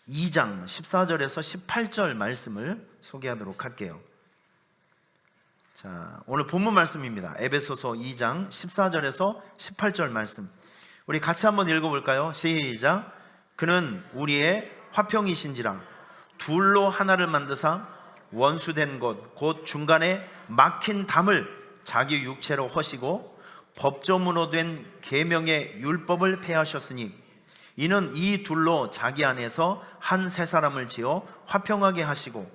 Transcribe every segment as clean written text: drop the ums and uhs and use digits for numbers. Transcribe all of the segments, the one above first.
2장 14절에서 18절 말씀을 소개하도록 할게요. 자, 오늘 본문 말씀입니다. 에베소서 2장 14절에서 18절 말씀, 우리 같이 한번 읽어볼까요? 시작. 그는 우리의 화평이신지라 둘로 하나를 만드사 원수된 것 곧 중간에 막힌 담을 자기 육체로 허시고 법조문으로 된 계명의 율법을 폐하셨으니 이는 이 둘로 자기 안에서 한 새 사람을 지어 화평하게 하시고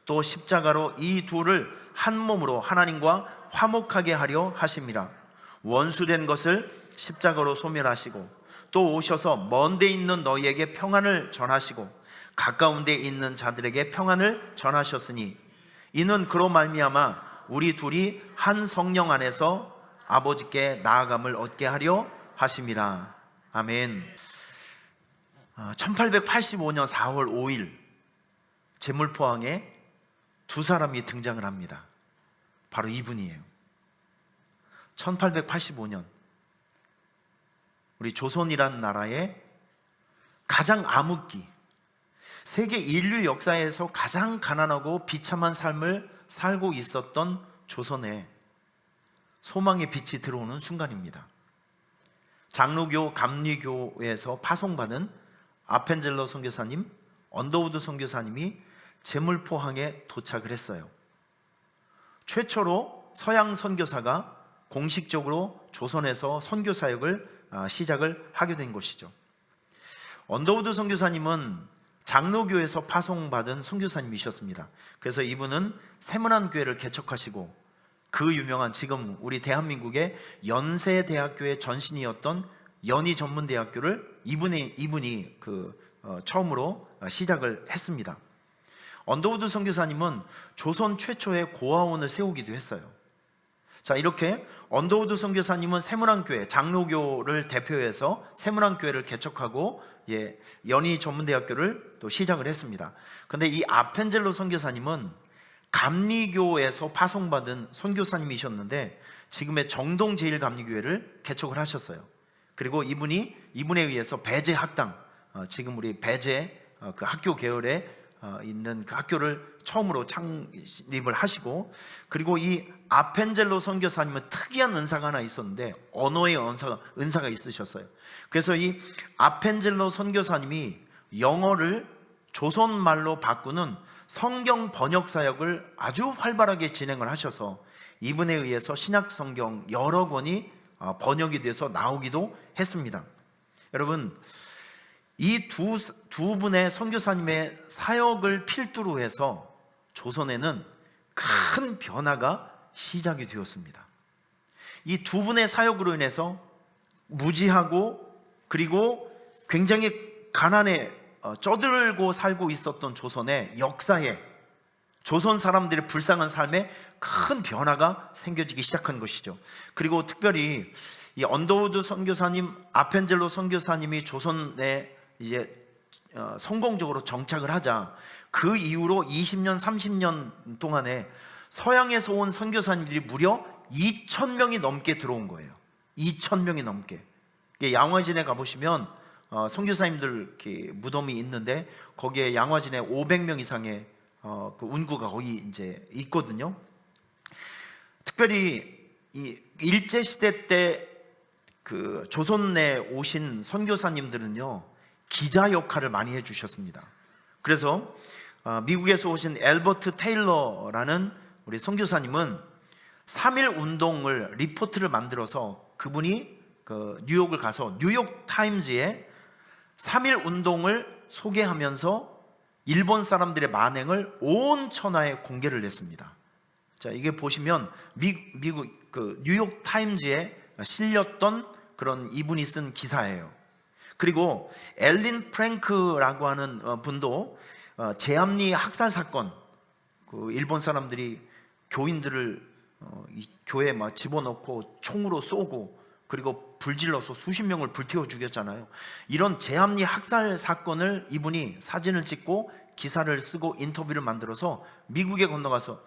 또 십자가로 이 둘을 한 몸으로 하나님과 화목하게 하려 하심이라. 원수된 것을 십자가로 소멸하시고 또 오셔서 먼 데 있는 너희에게 평안을 전하시고 가까운 데 있는 자들에게 평안을 전하셨으니 이는 그로 말미암아 우리 둘이 한 성령 안에서 아버지께 나아감을 얻게 하려 하심이라. 아멘. 1885년 4월 5일 제물포항에 두 사람이 등장을 합니다. 바로 이분이에요. 1885년 우리 조선이란 나라의 가장 암흑기, 세계 인류 역사에서 가장 가난하고 비참한 삶을 살고 있었던 조선에 소망의 빛이 들어오는 순간입니다. 장로교 감리교에서 파송받은 아펜젤러 선교사님, 언더우드 선교사님이 제물포항에 도착을 했어요. 최초로 서양 선교사가 공식적으로 조선에서 선교 사역을 시작을 하게 된 것이죠. 언더우드 선교사님은 장로교에서 파송받은 선교사님이셨습니다. 그래서 이분은 세문안 교회를 개척하시고 그 유명한 지금 우리 대한민국의 연세대학교의 전신이었던 연희전문대학교를 이분이 처음으로 시작을 했습니다. 언더우드 선교사님은 조선 최초의 고아원을 세우기도 했어요. 자, 이렇게 언더우드 선교사님은 세문안교회, 장로교를 대표해서 세문안교회를 개척하고 연희전문대학교를 또 시작을 했습니다. 그런데 이 아펜젤로 선교사님은 감리교에서 파송받은 선교사님이셨는데 지금의 정동제일감리교회를 개척을 하셨어요. 그리고 이분에 의해서 배제 학당, 지금 우리 배제 그 학교 계열에 있는 그 학교를 처음으로 창립을 하시고, 그리고 이 아펜젤로 선교사님은 특이한 은사가 하나 있었는데 언어의 은사가 있으셨어요. 그래서 이 아펜젤로 선교사님이 영어를 조선말로 바꾸는 성경 번역 사역을 아주 활발하게 진행을 하셔서 이분에 의해서 신약 성경 여러 권이 번역이 돼서 나오기도 했습니다. 여러분, 이 두 분의 선교사님의 사역을 필두로 해서 조선에는 큰 변화가 시작이 되었습니다. 이 두 분의 사역으로 인해서 무지하고 그리고 굉장히 가난에 쩌들고 살고 있었던 조선의 역사에, 조선 사람들의 불쌍한 삶에 큰 변화가 생겨지기 시작한 것이죠. 그리고 특별히 이 언더우드 선교사님, 아펜젤로 선교사님이 조선에 이제 성공적으로 정착을 하자 그 이후로 20년, 30년 동안에 서양에서 온 선교사님들이 무려 2,000명이 넘게 들어온 거예요. 2,000명이 넘게. 양화진에 가보시면 선교사님들 무덤이 있는데 거기에 양화진에 500명 이상의 그 운구가 거기 이제 있거든요. 특별히 이 일제 시대 때 그 조선에 오신 선교사님들은요, 기자 역할을 많이 해주셨습니다. 그래서 미국에서 오신 엘버트 테일러라는 우리 선교사님은 3.1 운동을 리포트를 만들어서 그분이 그 뉴욕을 가서 뉴욕 타임즈에 3.1 운동을 소개하면서 일본 사람들의 만행을 온 천하에 공개를 했습니다. 자, 이게 보시면 미국 그 뉴욕 타임즈에 실렸던 그런 이분이 쓴 기사예요. 그리고 엘린 프랭크라고 하는 분도 제암리 학살 사건, 그 일본 사람들이 교인들을 이 교회에 막 집어넣고 총으로 쏘고 그리고 불질러서 수십 명을 불태워 죽였잖아요. 이런 제암리 학살 사건을 이분이 사진을 찍고 기사를 쓰고 인터뷰를 만들어서 미국에 건너가서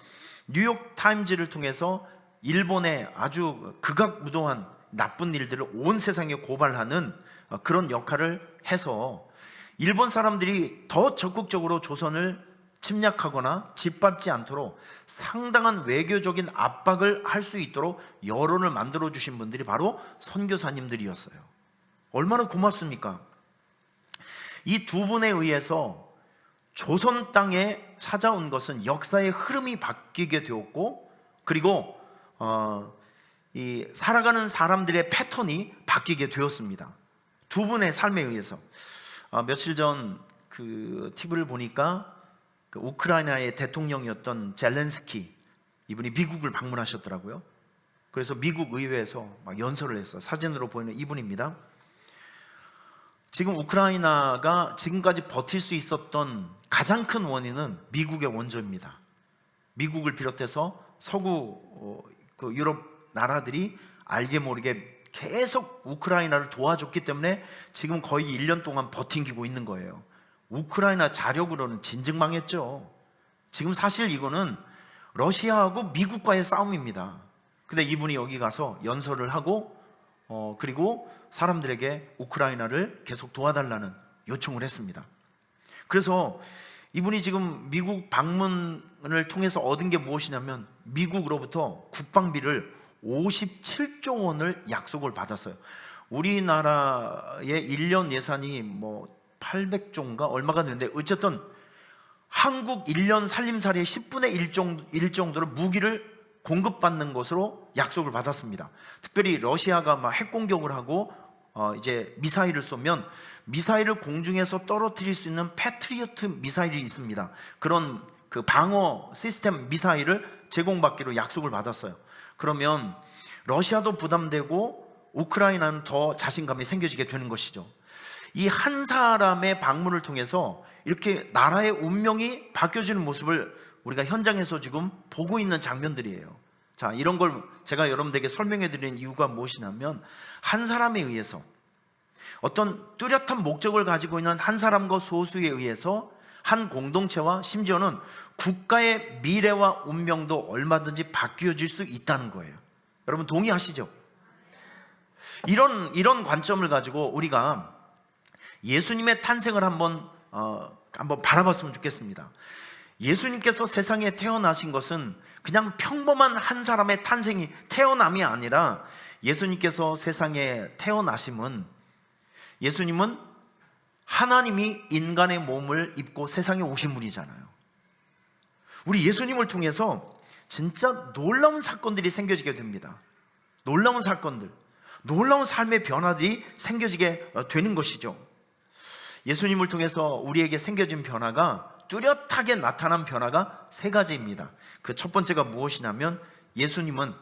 뉴욕 타임즈를 통해서 일본의 아주 극악무도한 나쁜 일들을 온 세상에 고발하는 그런 역할을 해서 일본 사람들이 더 적극적으로 조선을 침략하거나 짓밟지 않도록 상당한 외교적인 압박을 할 수 있도록 여론을 만들어 주신 분들이 바로 선교사님들이었어요. 얼마나 고맙습니까? 이 두 분에 의해서 조선 땅에 찾아온 것은 역사의 흐름이 바뀌게 되었고, 그리고 이 살아가는 사람들의 패턴이 바뀌게 되었습니다. 두 분의 삶에 의해서. 며칠 전 그 TV를 보니까 그 우크라이나의 대통령이었던 젤렌스키, 이분이 미국을 방문하셨더라고요. 그래서 미국 의회에서 막 연설을 했어요. 사진으로 보이는 이분입니다. 지금 우크라이나가 지금까지 버틸 수 있었던 가장 큰 원인은 미국의 원조입니다. 미국을 비롯해서 서구 그 유럽 나라들이 알게 모르게 계속 우크라이나를 도와줬기 때문에 지금 거의 1년 동안 버티고 있는 거예요. 우크라이나 자력으로는 진즉 망했죠. 지금 사실 이거는 러시아하고 미국과의 싸움입니다. 근데 이분이 여기 가서 연설을 하고 그리고 사람들에게 우크라이나를 계속 도와달라는 요청을 했습니다. 그래서 이분이 지금 미국 방문을 통해서 얻은 게 무엇이냐면 미국으로부터 국방비를 57조 원을 약속을 받았어요. 우리나라의 1년 예산이 뭐 800조인가 얼마가 되는데, 어쨌든 한국 1년 살림살이의 10분의 1 정도를 무기를 공급받는 것으로 약속을 받았습니다. 특별히 러시아가 막 핵공격을 하고 이제 미사일을 쏘면 미사일을 공중에서 떨어뜨릴 수 있는 패트리어트 미사일이 있습니다. 그런 그 방어 시스템 미사일을 제공받기로 약속을 받았어요. 그러면 러시아도 부담되고 우크라이나는 더 자신감이 생겨지게 되는 것이죠. 이 한 사람의 방문을 통해서 이렇게 나라의 운명이 바뀌어지는 모습을 우리가 현장에서 지금 보고 있는 장면들이에요. 자, 이런 걸 제가 여러분들에게 설명해 드리는 이유가 무엇이냐면, 한 사람에 의해서, 어떤 뚜렷한 목적을 가지고 있는 한 사람과 소수에 의해서 한 공동체와 심지어는 국가의 미래와 운명도 얼마든지 바뀌어질 수 있다는 거예요. 여러분 동의하시죠? 이런 관점을 가지고 우리가 예수님의 탄생을 한번 바라봤으면 좋겠습니다. 예수님께서 세상에 태어나신 것은 그냥 평범한 한 사람의 탄생이 태어남이 아니라, 예수님께서 세상에 태어나심은, 예수님은 하나님이 인간의 몸을 입고 세상에 오신 분이잖아요. 우리 예수님을 통해서 진짜 놀라운 사건들이 생겨지게 됩니다. 놀라운 사건들, 놀라운 삶의 변화들이 생겨지게 되는 것이죠. 예수님을 통해서 우리에게 생겨진 변화가, 뚜렷하게 나타난 변화가 세 가지입니다. 그 첫 번째가 무엇이냐면, 예수님은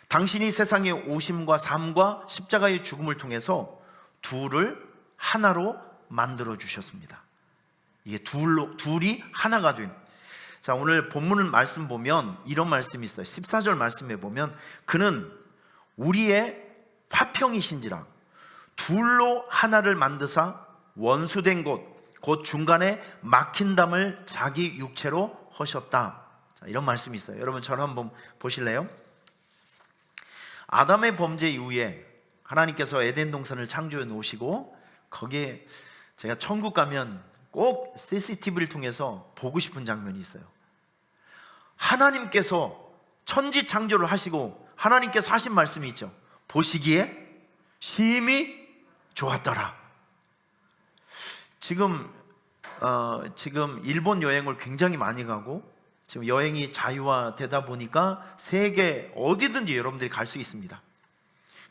당신이 세상에 오심과 삶과 십자가의 죽음을 통해서 둘을 하나로 만들어 주셨습니다. 이게 둘이 하나가 된. 자, 오늘 본문 말씀 보면 이런 말씀이 있어요. 14절 말씀에 보면, 그는 우리의 화평이신지라 둘로 하나를 만드사 원수된 곧 중간에 막힌 담을 자기 육체로 허셨다. 자, 이런 말씀이 있어요. 여러분 저를 한번 보실래요? 아담의 범죄 이후에 하나님께서 에덴 동산을 창조해 놓으시고, 거기에 제가 천국 가면 꼭 CCTV를 통해서 보고 싶은 장면이 있어요. 하나님께서 천지 창조를 하시고 하나님께서 하신 말씀이 있죠. 보시기에 심히 좋았더라. 지금 일본 여행을 굉장히 많이 가고, 지금 여행이 자유화되다 보니까 세계 어디든지 여러분들이 갈 수 있습니다.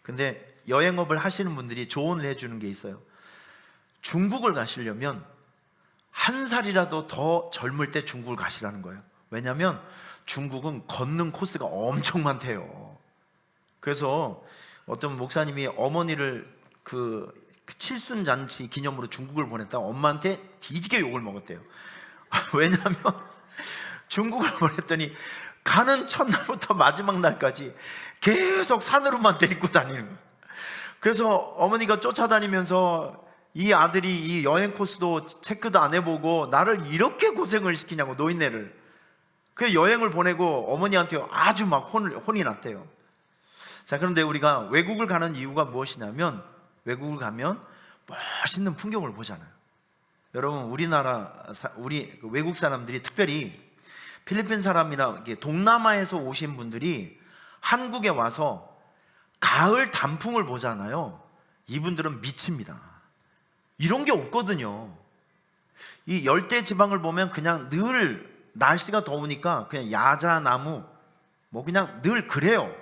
근데 여행업을 하시는 분들이 조언을 해주는 게 있어요. 중국을 가시려면 한 살이라도 더 젊을 때 중국을 가시라는 거예요. 왜냐하면 중국은 걷는 코스가 엄청 많대요. 그래서 어떤 목사님이 어머니를 그 칠순잔치 기념으로 중국을 보냈다 엄마한테 뒤지게 욕을 먹었대요. 왜냐하면 중국을 보냈더니 가는 첫날부터 마지막 날까지 계속 산으로만 데리고 다니는 거예요. 그래서 어머니가 쫓아다니면서 이 아들이 이 여행 코스도 체크도 안 해보고 나를 이렇게 고생을 시키냐고, 노인네를. 그 여행을 보내고 어머니한테 아주 막 혼이 났대요. 자, 그런데 우리가 외국을 가는 이유가 무엇이냐면, 외국을 가면 멋있는 풍경을 보잖아요. 여러분 우리 외국 사람들이 특별히 필리핀 사람이나 이게 동남아에서 오신 분들이 한국에 와서 가을 단풍을 보잖아요. 이분들은 미칩니다. 이런 게 없거든요. 이 열대 지방을 보면 그냥 늘 날씨가 더우니까 그냥 야자나무 뭐 그냥 늘 그래요.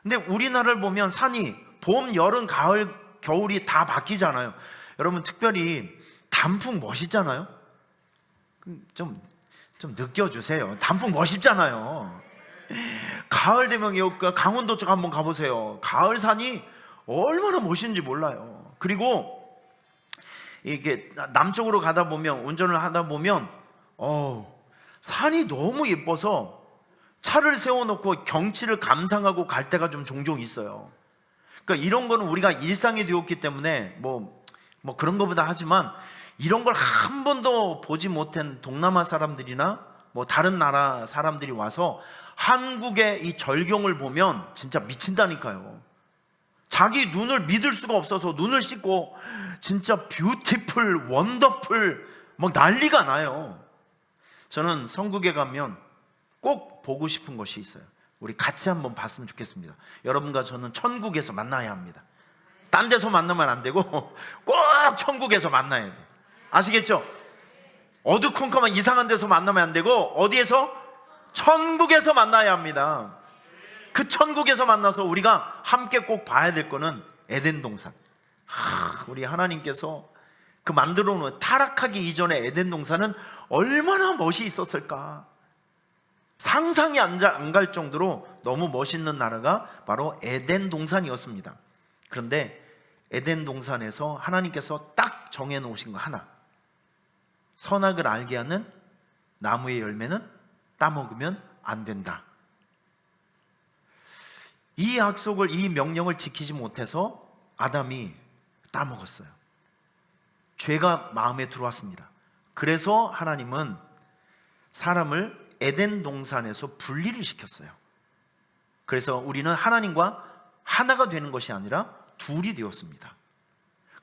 근데 우리나라를 보면 산이 봄, 여름, 가을, 겨울이 다 바뀌잖아요. 여러분 특별히 단풍 멋있잖아요. 좀 느껴주세요. 단풍 멋있잖아요. 가을 되면 강원도 쪽 한번 가보세요. 가을 산이 얼마나 멋있는지 몰라요. 그리고 이게 남쪽으로 가다 보면, 운전을 하다 보면 산이 너무 예뻐서 차를 세워놓고 경치를 감상하고 갈 때가 좀 종종 있어요. 그러니까 이런 거는 우리가 일상이 되었기 때문에 뭐 그런 거보다 하지만, 이런 걸 한 번도 보지 못한 동남아 사람들이나 뭐 다른 나라 사람들이 와서 한국의 이 절경을 보면 진짜 미친다니까요. 자기 눈을 믿을 수가 없어서 눈을 씻고 진짜 뷰티풀, 원더풀 막 난리가 나요. 저는 성국에 가면 꼭 보고 싶은 것이 있어요. 우리 같이 한번 봤으면 좋겠습니다. 여러분과 저는 천국에서 만나야 합니다. 딴 데서 만나면 안 되고 꼭 천국에서 만나야 돼요. 아시겠죠? 어두컴컴한 이상한 데서 만나면 안 되고 어디에서? 천국에서 만나야 합니다. 그 천국에서 만나서 우리가 함께 꼭 봐야 될 거는 에덴 동산. 우리 하나님께서 그 만들어 놓은, 타락하기 이전에 에덴 동산은 얼마나 멋이 있었을까. 상상이 안 갈 정도로 너무 멋있는 나라가 바로 에덴 동산이었습니다. 그런데 에덴 동산에서 하나님께서 딱 정해 놓으신 거 하나, 선악을 알게 하는 나무의 열매는 따먹으면 안 된다. 이 약속을, 이 명령을 지키지 못해서 아담이 따먹었어요. 죄가 마음에 들어왔습니다. 그래서 하나님은 사람을 에덴 동산에서 분리를 시켰어요. 그래서 우리는 하나님과 하나가 되는 것이 아니라 둘이 되었습니다.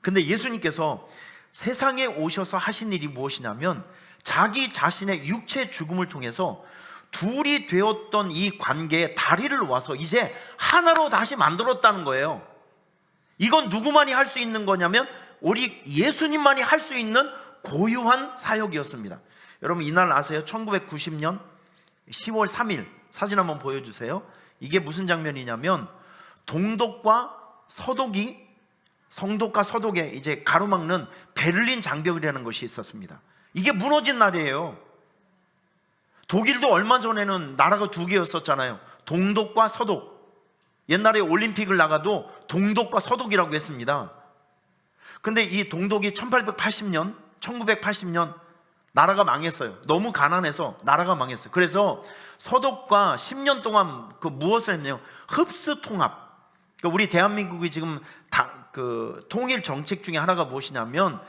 근데 예수님께서 세상에 오셔서 하신 일이 무엇이냐면, 자기 자신의 육체 죽음을 통해서 둘이 되었던 이 관계에 다리를 놓아서 이제 하나로 다시 만들었다는 거예요. 이건 누구만이 할 수 있는 거냐면 우리 예수님만이 할 수 있는 고유한 사역이었습니다. 여러분 이날 아세요? 1990년 10월 3일 사진 한번 보여주세요. 이게 무슨 장면이냐면, 동독과 서독이, 성독과 서독에 이제 가로막는 베를린 장벽이라는 것이 있었습니다. 이게 무너진 날이에요. 독일도 얼마 전에는 나라가 두 개였었잖아요. 동독과 서독. 옛날에 올림픽을 나가도 동독과 서독이라고 했습니다. 근데 이 동독이 1980년 나라가 망했어요. 너무 가난해서 나라가 망했어요. 그래서 서독과 10년 동안 무엇을 했냐면 흡수 통합. 그러니까 우리 대한민국이 지금 통일 정책 중에 하나가 무엇이냐면,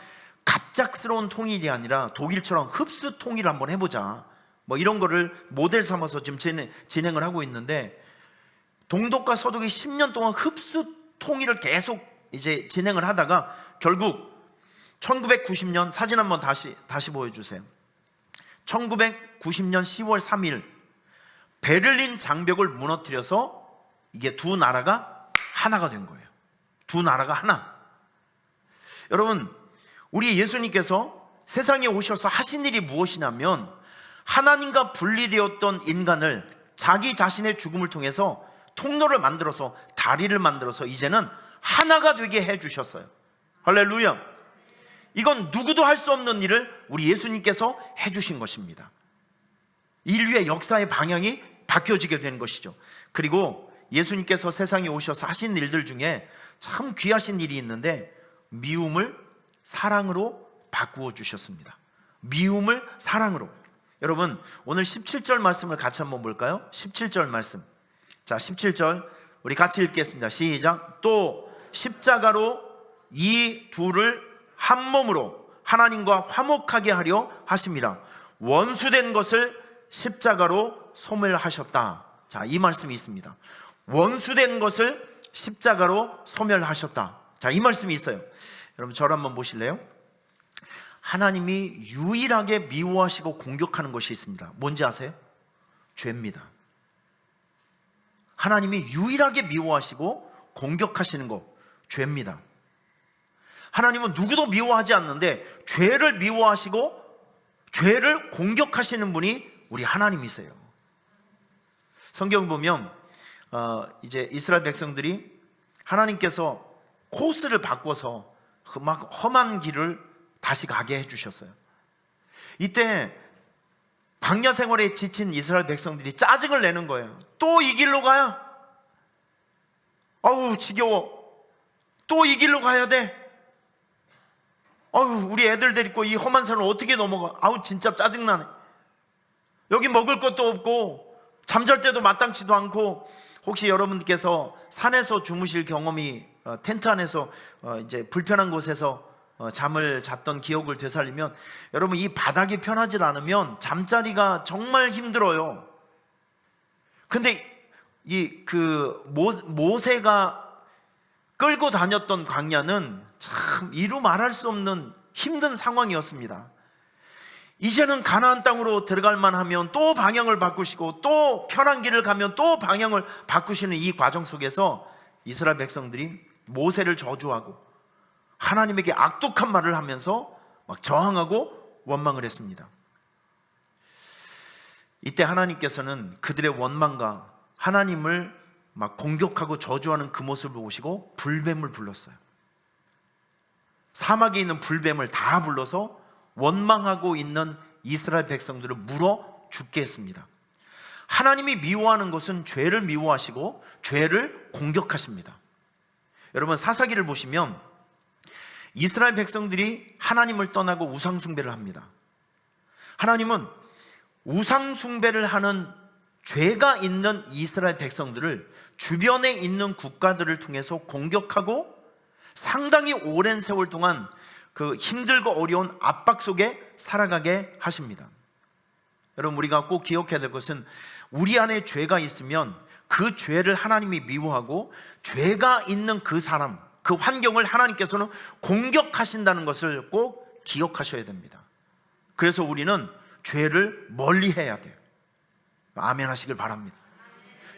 갑작스러운 통일이 아니라 독일처럼 흡수 통일을 한번 해보자, 뭐 이런 거를 모델 삼아서 지금 진행을 하고 있는데, 동독과 서독이 10년 동안 흡수 통일을 계속 이제 진행을 하다가 결국 1990년 사진 한번 다시 보여주세요. 1990년 10월 3일 베를린 장벽을 무너뜨려서 이게 두 나라가 하나가 된 거예요. 두 나라가 하나. 여러분, 우리 예수님께서 세상에 오셔서 하신 일이 무엇이냐면, 하나님과 분리되었던 인간을 자기 자신의 죽음을 통해서 통로를 만들어서, 다리를 만들어서 이제는 하나가 되게 해주셨어요. 할렐루야. 이건 누구도 할 수 없는 일을 우리 예수님께서 해주신 것입니다. 인류의 역사의 방향이 바뀌어지게 된 것이죠. 그리고 예수님께서 세상에 오셔서 하신 일들 중에 참 귀하신 일이 있는데, 미움을 사랑으로 바꾸어 주셨습니다. 미움을 사랑으로. 여러분 오늘 17절 말씀을 같이 한번 볼까요? 17절 말씀. 자, 17절 우리 같이 읽겠습니다. 시작. 또 십자가로 이 둘을 한 몸으로 하나님과 화목하게 하려 하심이라. 원수된 것을 십자가로 소멸하셨다. 자, 이 말씀이 있습니다. 원수된 것을 십자가로 소멸하셨다. 자, 이 말씀이 있어요. 여러분 저를 한번 보실래요? 하나님이 유일하게 미워하시고 공격하는 것이 있습니다. 뭔지 아세요? 죄입니다. 하나님이 유일하게 미워하시고 공격하시는 거, 죄입니다. 하나님은 누구도 미워하지 않는데 죄를 미워하시고 죄를 공격하시는 분이 우리 하나님이세요. 성경 보면 이제 이스라엘 백성들이 하나님께서 코스를 바꿔서 막 험한 길을 다시 가게 해주셨어요. 이때 광야 생활에 지친 이스라엘 백성들이 짜증을 내는 거예요. 또 이 길로 가요? 아우 지겨워. 또 이 길로 가야 돼? 아우 우리 애들 데리고 이 험한 산을 어떻게 넘어가? 아우 진짜 짜증나네. 여기 먹을 것도 없고 잠잘 때도 마땅치도 않고. 혹시 여러분께서 산에서 주무실 경험이 텐트 안에서 이제 불편한 곳에서 잠을 잤던 기억을 되살리면, 여러분 이 바닥이 편하지 않으면 잠자리가 정말 힘들어요. 근데 모세가 끌고 다녔던 광야는 참 이루 말할 수 없는 힘든 상황이었습니다. 이제는 가나안 땅으로 들어갈 만하면 또 방향을 바꾸시고, 또 편한 길을 가면 또 방향을 바꾸시는 이 과정 속에서 이스라엘 백성들이 모세를 저주하고 하나님에게 악독한 말을 하면서 막 저항하고 원망을 했습니다. 이때 하나님께서는 그들의 원망과 하나님을 막 공격하고 저주하는 그 모습을 보시고 불뱀을 불렀어요. 사막에 있는 불뱀을 다 불러서 원망하고 있는 이스라엘 백성들을 물어 죽게 했습니다. 하나님이 미워하는 것은 죄를 미워하시고 죄를 공격하십니다. 여러분 사사기를 보시면 이스라엘 백성들이 하나님을 떠나고 우상 숭배를 합니다. 하나님은 우상 숭배를 하는 죄가 있는 이스라엘 백성들을 주변에 있는 국가들을 통해서 공격하고 상당히 오랜 세월 동안 그 힘들고 어려운 압박 속에 살아가게 하십니다. 여러분 우리가 꼭 기억해야 될 것은, 우리 안에 죄가 있으면 그 죄를 하나님이 미워하고 죄가 있는 그 사람, 그 환경을 하나님께서는 공격하신다는 것을 꼭 기억하셔야 됩니다. 그래서 우리는 죄를 멀리해야 돼요. 아멘 하시길 바랍니다.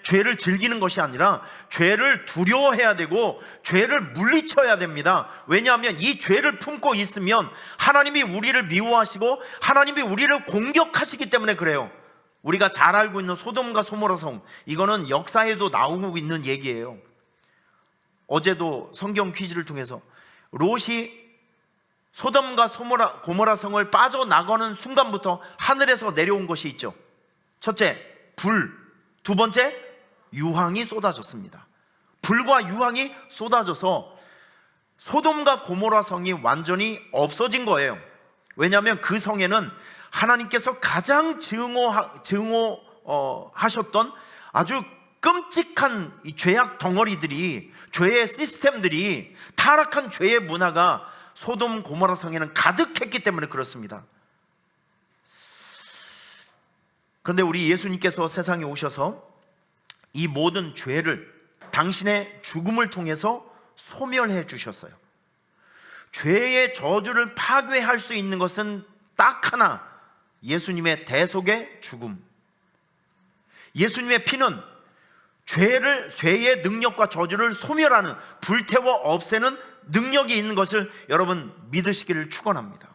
죄를 즐기는 것이 아니라 죄를 두려워해야 되고 죄를 물리쳐야 됩니다. 왜냐하면 이 죄를 품고 있으면 하나님이 우리를 미워하시고 하나님이 우리를 공격하시기 때문에 그래요. 우리가 잘 알고 있는 소돔과 고모라 성, 이거는 역사에도 나오고 있는 얘기예요. 어제도 성경 퀴즈를 통해서 롯이 소돔과 고모라 성을 빠져나가는 순간부터 하늘에서 내려온 것이 있죠. 첫째, 불. 두 번째, 유황이 쏟아졌습니다. 불과 유황이 쏟아져서 소돔과 고모라 성이 완전히 없어진 거예요. 왜냐하면 그 성에는 하나님께서 가장 증오하셨던 아주 끔찍한 이 죄악 덩어리들이, 죄의 시스템들이, 타락한 죄의 문화가 소돔 고모라 성에는 가득했기 때문에 그렇습니다. 그런데 우리 예수님께서 세상에 오셔서 이 모든 죄를 당신의 죽음을 통해서 소멸해 주셨어요. 죄의 저주를 파괴할 수 있는 것은 딱 하나, 예수님의 대속의 죽음. 예수님의 피는 죄의 능력과 저주를 소멸하는, 불태워 없애는 능력이 있는 것을 여러분 믿으시기를 축원합니다.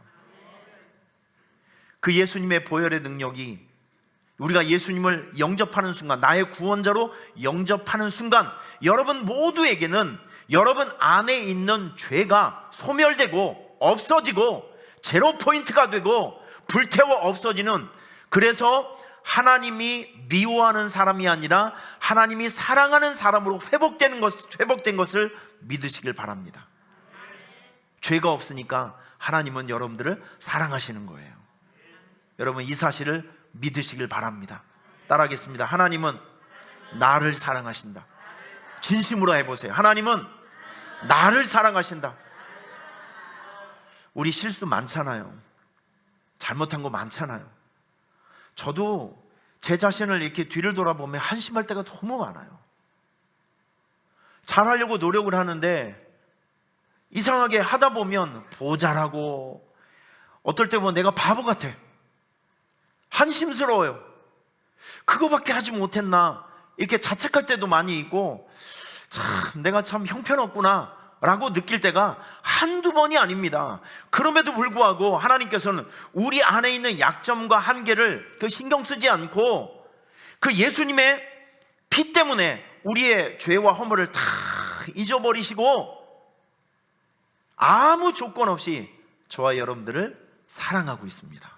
그 예수님의 보혈의 능력이 우리가 예수님을 영접하는 순간, 나의 구원자로 영접하는 순간, 여러분 모두에게는 여러분 안에 있는 죄가 소멸되고 없어지고 제로 포인트가 되고 불태워 없어지는, 그래서 하나님이 미워하는 사람이 아니라 하나님이 사랑하는 사람으로 회복된 것을 믿으시길 바랍니다. 죄가 없으니까 하나님은 여러분들을 사랑하시는 거예요. 여러분 이 사실을 믿으시길 바랍니다. 따라하겠습니다. 하나님은 나를 사랑하신다. 진심으로 해보세요. 하나님은 나를 사랑하신다. 우리 실수 많잖아요. 잘못한 거 많잖아요. 저도 제 자신을 이렇게 뒤를 돌아보면 한심할 때가 너무 많아요. 잘하려고 노력을 하는데 이상하게 하다 보면 보잘하고 어떨 때 보면 내가 바보 같아. 한심스러워요. 그거밖에 하지 못했나, 이렇게 자책할 때도 많이 있고, 참 내가 참 형편없구나 라고 느낄 때가 한두 번이 아닙니다. 그럼에도 불구하고 하나님께서는 우리 안에 있는 약점과 한계를 그 신경 쓰지 않고 그 예수님의 피 때문에 우리의 죄와 허물을 다 잊어버리시고 아무 조건 없이 저와 여러분들을 사랑하고 있습니다.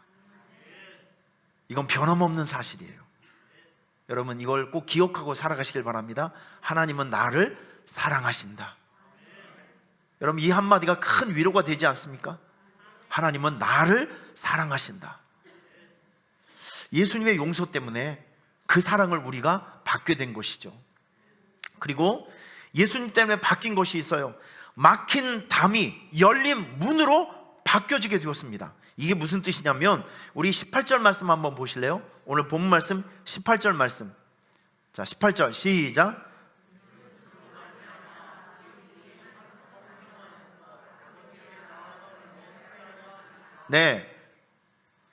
이건 변함없는 사실이에요. 여러분, 이걸 꼭 기억하고 살아가시길 바랍니다. 하나님은 나를 사랑하신다. 여러분, 이 한마디가 큰 위로가 되지 않습니까? 하나님은 나를 사랑하신다. 예수님의 용서 때문에 그 사랑을 우리가 받게 된 것이죠. 그리고 예수님 때문에 바뀐 것이 있어요. 막힌 담이 열린 문으로 바뀌어지게 되었습니다. 이게 무슨 뜻이냐면, 우리 18절 말씀 한번 보실래요? 오늘 본문 말씀 18절 말씀. 자, 18절 시작. 네,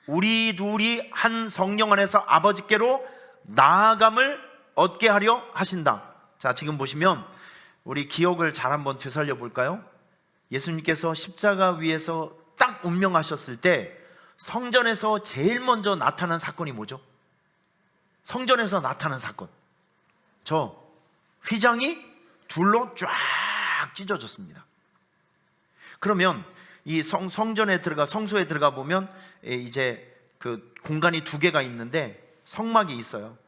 우리 둘이 한 성령 안에서 아버지께로 나아감을 얻게 하려 하신다. 자, 지금 보시면 우리 기억을 잘 한번 되살려 볼까요? 예수님께서 십자가 위에서 딱 운명하셨을 때 성전에서 제일 먼저 나타난 사건이 뭐죠? 성전에서 나타난 사건, 저 휘장이 둘로 쫙 찢어졌습니다. 그러면 이 성전에 들어가, 성소에 들어가 보면 이제 그 공간이 두 개가 있는데 성막이 있어요.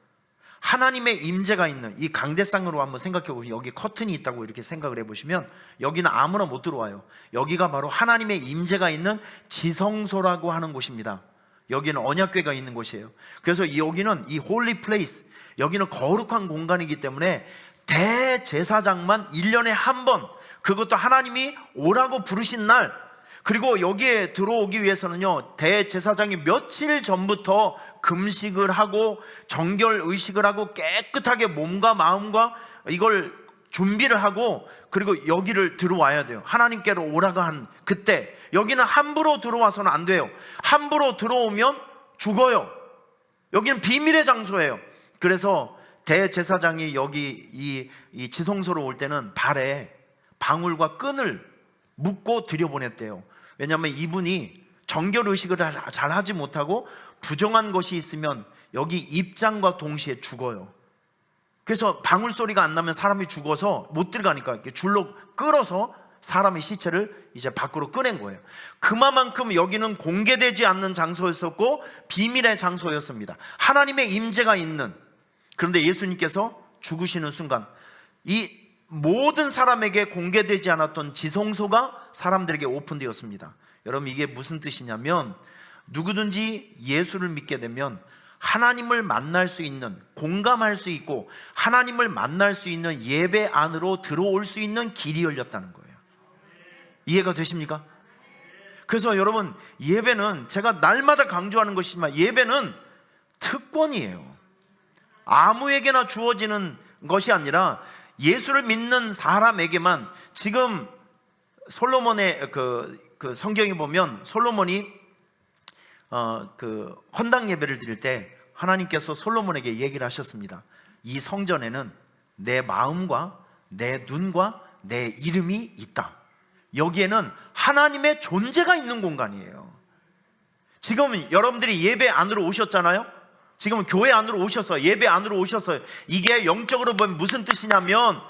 하나님의 임재가 있는 이 강대상으로 한번 생각해 보시면, 여기 커튼이 있다고 이렇게 생각을 해보시면 여기는 아무나 못 들어와요. 여기가 바로 하나님의 임재가 있는 지성소라고 하는 곳입니다. 여기는 언약궤가 있는 곳이에요. 그래서 여기는 이 홀리 플레이스, 여기는 거룩한 공간이기 때문에 대제사장만 1년에 한 번, 그것도 하나님이 오라고 부르신 날, 그리고 여기에 들어오기 위해서는요, 대제사장이 며칠 전부터 금식을 하고 정결 의식을 하고 깨끗하게 몸과 마음과 이걸 준비를 하고, 그리고 여기를 들어와야 돼요. 하나님께로 오라고 한 그때. 여기는 함부로 들어와서는 안 돼요. 함부로 들어오면 죽어요. 여기는 비밀의 장소예요. 그래서 대제사장이 여기 이 지성소로 올 때는 발에 방울과 끈을 묶고 들여보냈대요. 왜냐하면 이분이 정결 의식을 잘 하지 못하고 부정한 것이 있으면 여기 입장과 동시에 죽어요. 그래서 방울 소리가 안 나면 사람이 죽어서 못 들어가니까 이렇게 줄로 끌어서 사람의 시체를 이제 밖으로 꺼낸 거예요. 그만큼 여기는 공개되지 않는 장소였었고 비밀의 장소였습니다. 하나님의 임재가 있는. 그런데 예수님께서 죽으시는 순간 이 모든 사람에게 공개되지 않았던 지성소가 사람들에게 오픈되었습니다. 여러분, 이게 무슨 뜻이냐면, 누구든지 예수를 믿게 되면 하나님을 만날 수 있는, 공감할 수 있고 하나님을 만날 수 있는 예배 안으로 들어올 수 있는 길이 열렸다는 거예요. 이해가 되십니까? 그래서 여러분, 예배는 제가 날마다 강조하는 것이지만 예배는 특권이에요. 아무에게나 주어지는 것이 아니라 예수를 믿는 사람에게만. 지금 솔로몬의 그 성경에 보면 솔로몬이 그 헌당 예배를 드릴 때 하나님께서 솔로몬에게 얘기를 하셨습니다. 이 성전에는 내 마음과 내 눈과 내 이름이 있다. 여기에는 하나님의 존재가 있는 공간이에요. 지금 여러분들이 예배 안으로 오셨잖아요. 지금은 교회 안으로 오셨어요. 예배 안으로 오셨어요. 이게 영적으로 보면 무슨 뜻이냐면,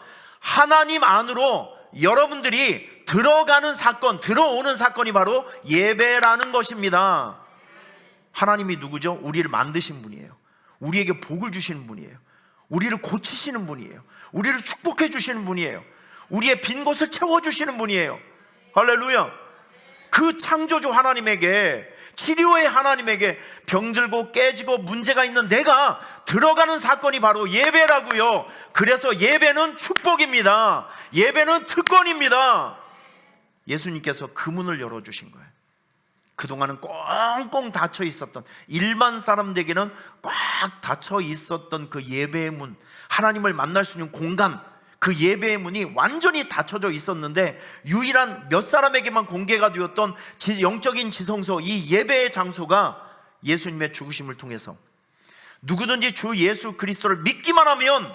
하나님 안으로 여러분들이 들어가는 사건, 들어오는 사건이 바로 예배라는 것입니다. 하나님이 누구죠? 우리를 만드신 분이에요. 우리에게 복을 주시는 분이에요. 우리를 고치시는 분이에요. 우리를 축복해 주시는 분이에요. 우리의 빈 곳을 채워주시는 분이에요. 할렐루야. 그 창조주 하나님에게, 치료의 하나님에게 병들고 깨지고 문제가 있는 내가 들어가는 사건이 바로 예배라고요. 그래서 예배는 축복입니다. 예배는 특권입니다. 예수님께서 그 문을 열어주신 거예요. 그동안은 꽁꽁 닫혀 있었던, 일반 사람들에게는 꽉 닫혀 있었던 그 예배의 문, 하나님을 만날 수 있는 공간, 그 예배의 문이 완전히 닫혀져 있었는데 유일한 몇 사람에게만 공개가 되었던 영적인 지성소, 이 예배의 장소가 예수님의 죽으심을 통해서 누구든지 주 예수 그리스도를 믿기만 하면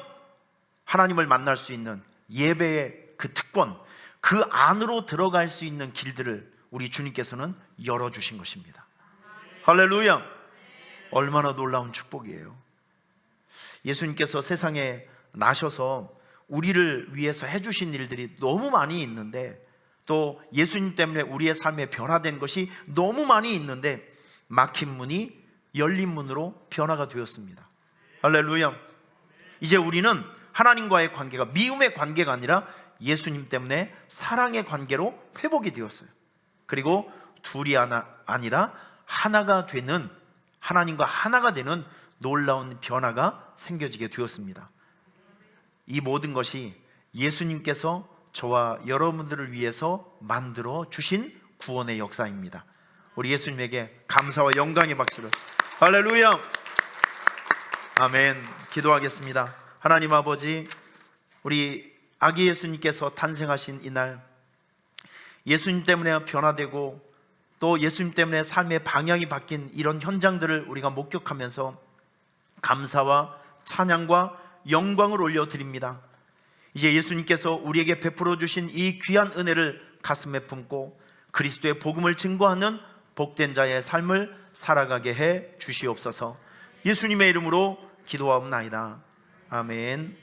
하나님을 만날 수 있는 예배의 그 특권, 그 안으로 들어갈 수 있는 길들을 우리 주님께서는 열어주신 것입니다. 할렐루야! 얼마나 놀라운 축복이에요. 예수님께서 세상에 나셔서 우리를 위해서 해주신 일들이 너무 많이 있는데, 또 예수님 때문에 우리의 삶에 변화된 것이 너무 많이 있는데, 막힌 문이 열린 문으로 변화가 되었습니다. 할렐루야! 이제 우리는 하나님과의 관계가 미움의 관계가 아니라 예수님 때문에 사랑의 관계로 회복이 되었어요. 그리고 둘이 아니라 하나가 되는, 하나님과 하나가 되는 놀라운 변화가 생겨지게 되었습니다. 이 모든 것이 예수님께서 저와 여러분들을 위해서 만들어 주신 구원의 역사입니다. 우리 예수님에게 감사와 영광의 박수를. 할렐루야! 아멘. 기도하겠습니다. 하나님 아버지, 우리 아기 예수님께서 탄생하신 이날, 예수님 때문에 변화되고 또 예수님 때문에 삶의 방향이 바뀐 이런 현장들을 우리가 목격하면서 감사와 찬양과 영광을 올려드립니다. 이제 예수님께서 우리에게 베풀어 주신 이 귀한 은혜를 가슴에 품고 그리스도의 복음을 증거하는 복된 자의 삶을 살아가게 해 주시옵소서. 예수님의 이름으로 기도하옵나이다. 아멘.